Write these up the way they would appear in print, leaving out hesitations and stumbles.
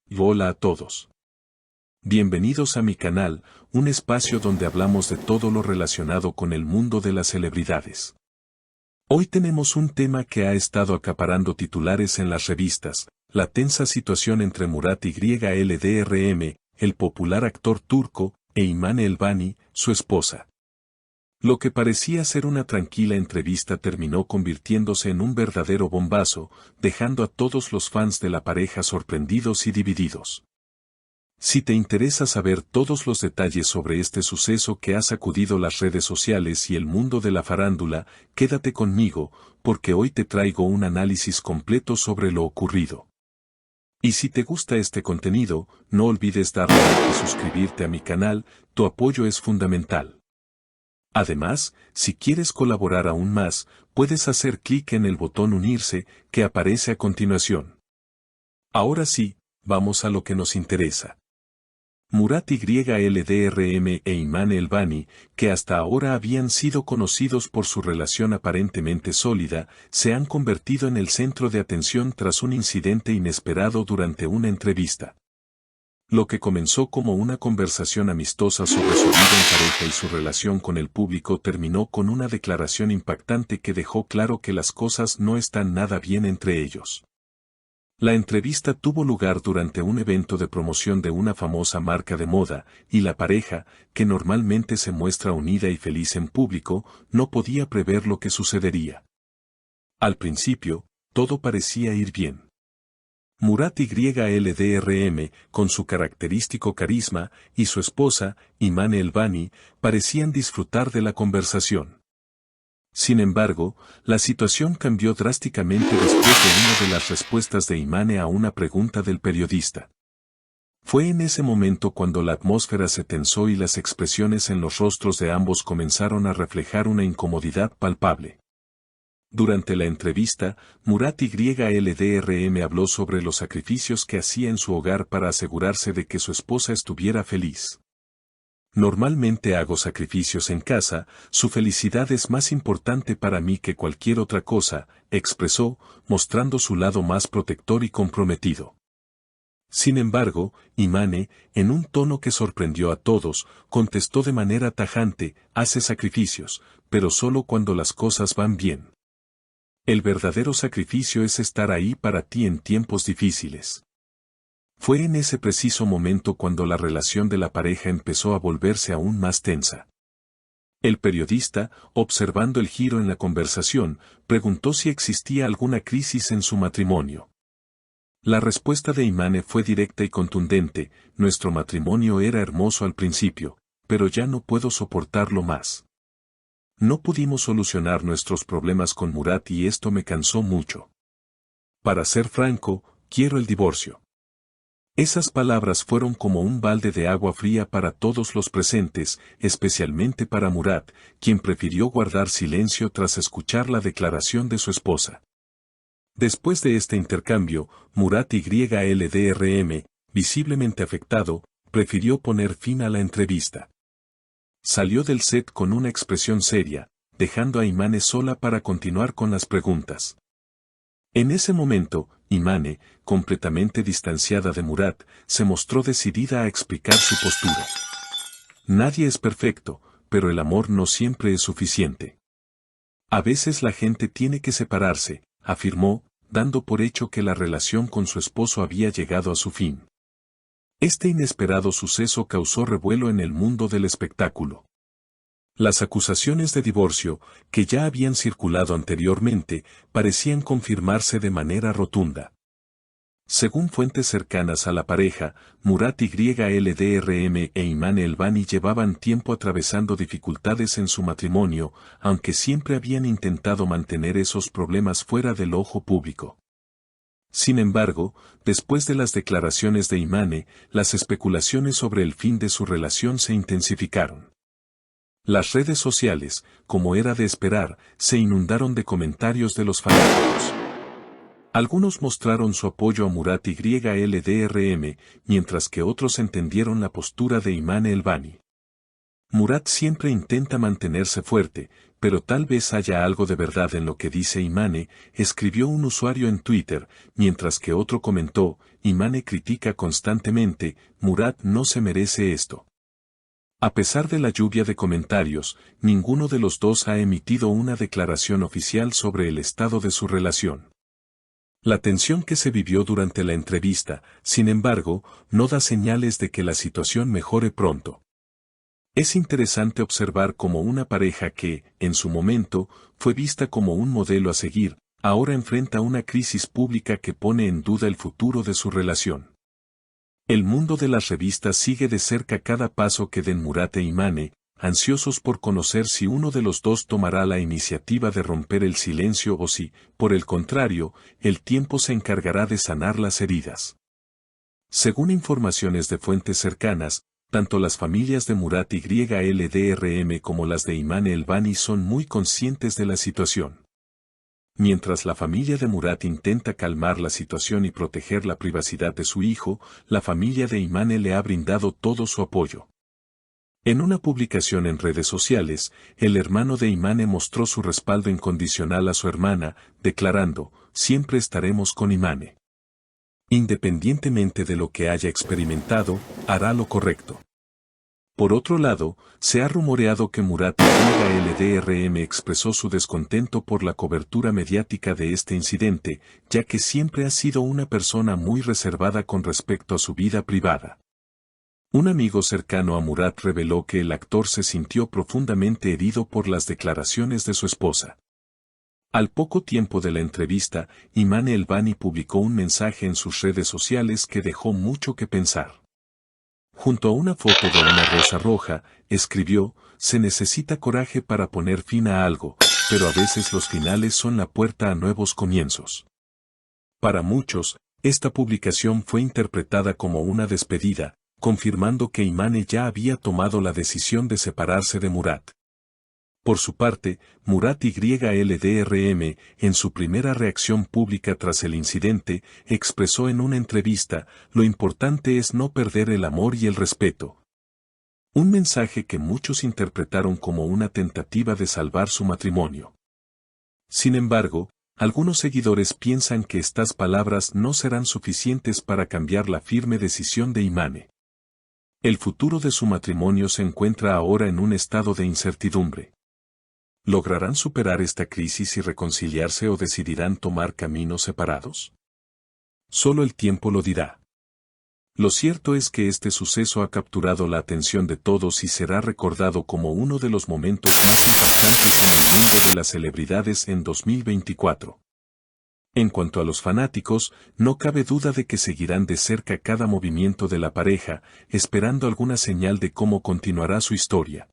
Y hola a todos. Bienvenidos a mi canal, un espacio donde hablamos de todo lo relacionado con el mundo de las celebridades. Hoy tenemos un tema que ha estado acaparando titulares en las revistas, la tensa situación entre Murat Yıldırım, el popular actor turco, e Imane Elbani, su esposa. Lo que parecía ser una tranquila entrevista terminó convirtiéndose en un verdadero bombazo, dejando a todos los fans de la pareja sorprendidos y divididos. Si te interesa saber todos los detalles sobre este suceso que ha sacudido las redes sociales y el mundo de la farándula, quédate conmigo, porque hoy te traigo un análisis completo sobre lo ocurrido. Y si te gusta este contenido, no olvides darle like y suscribirte a mi canal, tu apoyo es fundamental. Además, si quieres colaborar aún más, puedes hacer clic en el botón unirse, que aparece a continuación. Ahora sí, vamos a lo que nos interesa. Murat Yıldırım e Imane Elbani, que hasta ahora habían sido conocidos por su relación aparentemente sólida, se han convertido en el centro de atención tras un incidente inesperado durante una entrevista. Lo que comenzó como una conversación amistosa sobre su vida en pareja y su relación con el público terminó con una declaración impactante que dejó claro que las cosas no están nada bien entre ellos. La entrevista tuvo lugar durante un evento de promoción de una famosa marca de moda, y la pareja, que normalmente se muestra unida y feliz en público, no podía prever lo que sucedería. Al principio, todo parecía ir bien. Murat Yıldırım, con su característico carisma, y su esposa, Imane Elbani, parecían disfrutar de la conversación. Sin embargo, la situación cambió drásticamente después de una de las respuestas de Imane a una pregunta del periodista. Fue en ese momento cuando la atmósfera se tensó y las expresiones en los rostros de ambos comenzaron a reflejar una incomodidad palpable. Durante la entrevista, Murat Yıldırım habló sobre los sacrificios que hacía en su hogar para asegurarse de que su esposa estuviera feliz. Normalmente hago sacrificios en casa, su felicidad es más importante para mí que cualquier otra cosa, expresó, mostrando su lado más protector y comprometido. Sin embargo, Imane, en un tono que sorprendió a todos, contestó de manera tajante, hace sacrificios, pero solo cuando las cosas van bien. El verdadero sacrificio es estar ahí para ti en tiempos difíciles. Fue en ese preciso momento cuando la relación de la pareja empezó a volverse aún más tensa. El periodista, observando el giro en la conversación, preguntó si existía alguna crisis en su matrimonio. La respuesta de Imane fue directa y contundente: nuestro matrimonio era hermoso al principio, pero ya no puedo soportarlo más. No pudimos solucionar nuestros problemas con Murat y esto me cansó mucho. Para ser franco, quiero el divorcio. Esas palabras fueron como un balde de agua fría para todos los presentes, especialmente para Murat, quien prefirió guardar silencio tras escuchar la declaración de su esposa. Después de este intercambio, Murat Yıldırım, visiblemente afectado, prefirió poner fin a la entrevista. Salió del set con una expresión seria, dejando a Imane sola para continuar con las preguntas. En ese momento, Imane, completamente distanciada de Murat, se mostró decidida a explicar su postura. Nadie es perfecto, pero el amor no siempre es suficiente. A veces la gente tiene que separarse, afirmó, dando por hecho que la relación con su esposo había llegado a su fin. Este inesperado suceso causó revuelo en el mundo del espectáculo. Las acusaciones de divorcio, que ya habían circulado anteriormente, parecían confirmarse de manera rotunda. Según fuentes cercanas a la pareja, Murat Yıldırım e Imane Elbani llevaban tiempo atravesando dificultades en su matrimonio, aunque siempre habían intentado mantener esos problemas fuera del ojo público. Sin embargo, después de las declaraciones de Imane, las especulaciones sobre el fin de su relación se intensificaron. Las redes sociales, como era de esperar, se inundaron de comentarios de los fanáticos. Algunos mostraron su apoyo a Murat Yıldırım, mientras que otros entendieron la postura de Imane Elbani. Murat siempre intenta mantenerse fuerte, pero tal vez haya algo de verdad en lo que dice Imane, escribió un usuario en Twitter, mientras que otro comentó: Imane critica constantemente, Murat no se merece esto. A pesar de la lluvia de comentarios, ninguno de los dos ha emitido una declaración oficial sobre el estado de su relación. La tensión que se vivió durante la entrevista, sin embargo, no da señales de que la situación mejore pronto. Es interesante observar cómo una pareja que, en su momento, fue vista como un modelo a seguir, ahora enfrenta una crisis pública que pone en duda el futuro de su relación. El mundo de las revistas sigue de cerca cada paso que den Murat e Imane, ansiosos por conocer si uno de los dos tomará la iniciativa de romper el silencio o si, por el contrario, el tiempo se encargará de sanar las heridas. Según informaciones de fuentes cercanas, tanto las familias de Murat YLDRM como las de Imane Elbani son muy conscientes de la situación. Mientras la familia de Murat intenta calmar la situación y proteger la privacidad de su hijo, la familia de Imane le ha brindado todo su apoyo. En una publicación en redes sociales, el hermano de Imane mostró su respaldo incondicional a su hermana, declarando, «Siempre estaremos con Imane. Independientemente de lo que haya experimentado, hará lo correcto». Por otro lado, se ha rumoreado que Murat YLDRM expresó su descontento por la cobertura mediática de este incidente, ya que siempre ha sido una persona muy reservada con respecto a su vida privada. Un amigo cercano a Murat reveló que el actor se sintió profundamente herido por las declaraciones de su esposa. Al poco tiempo de la entrevista, Imane Elbani publicó un mensaje en sus redes sociales que dejó mucho que pensar. Junto a una foto de una rosa roja, escribió, «Se necesita coraje para poner fin a algo, pero a veces los finales son la puerta a nuevos comienzos». Para muchos, esta publicación fue interpretada como una despedida, confirmando que Imane ya había tomado la decisión de separarse de Murat. Por su parte, Murat YLDRM, en su primera reacción pública tras el incidente, expresó en una entrevista, «Lo importante es no perder el amor y el respeto». Un mensaje que muchos interpretaron como una tentativa de salvar su matrimonio. Sin embargo, algunos seguidores piensan que estas palabras no serán suficientes para cambiar la firme decisión de Imane. El futuro de su matrimonio se encuentra ahora en un estado de incertidumbre. ¿Lograrán superar esta crisis y reconciliarse o decidirán tomar caminos separados? Solo el tiempo lo dirá. Lo cierto es que este suceso ha capturado la atención de todos y será recordado como uno de los momentos más impactantes en el mundo de las celebridades en 2024. En cuanto a los fanáticos, no cabe duda de que seguirán de cerca cada movimiento de la pareja, esperando alguna señal de cómo continuará su historia.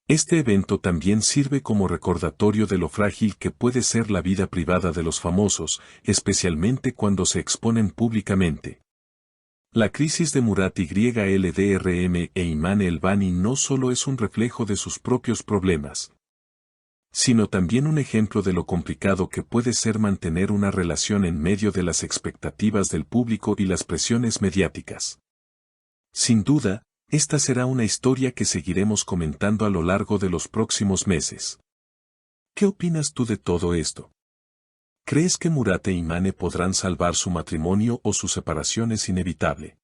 Este evento también sirve como recordatorio de lo frágil que puede ser la vida privada de los famosos, especialmente cuando se exponen públicamente. La crisis de Murat YLDRM e Imane Elbani no solo es un reflejo de sus propios problemas, sino también un ejemplo de lo complicado que puede ser mantener una relación en medio de las expectativas del público y las presiones mediáticas. Sin duda, esta será una historia que seguiremos comentando a lo largo de los próximos meses. ¿Qué opinas tú de todo esto? ¿Crees que Murat e Imane podrán salvar su matrimonio o su separación es inevitable?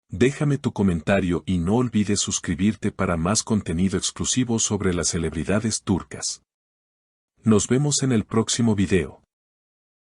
Déjame tu comentario y no olvides suscribirte para más contenido exclusivo sobre las celebridades turcas. Nos vemos en el próximo video.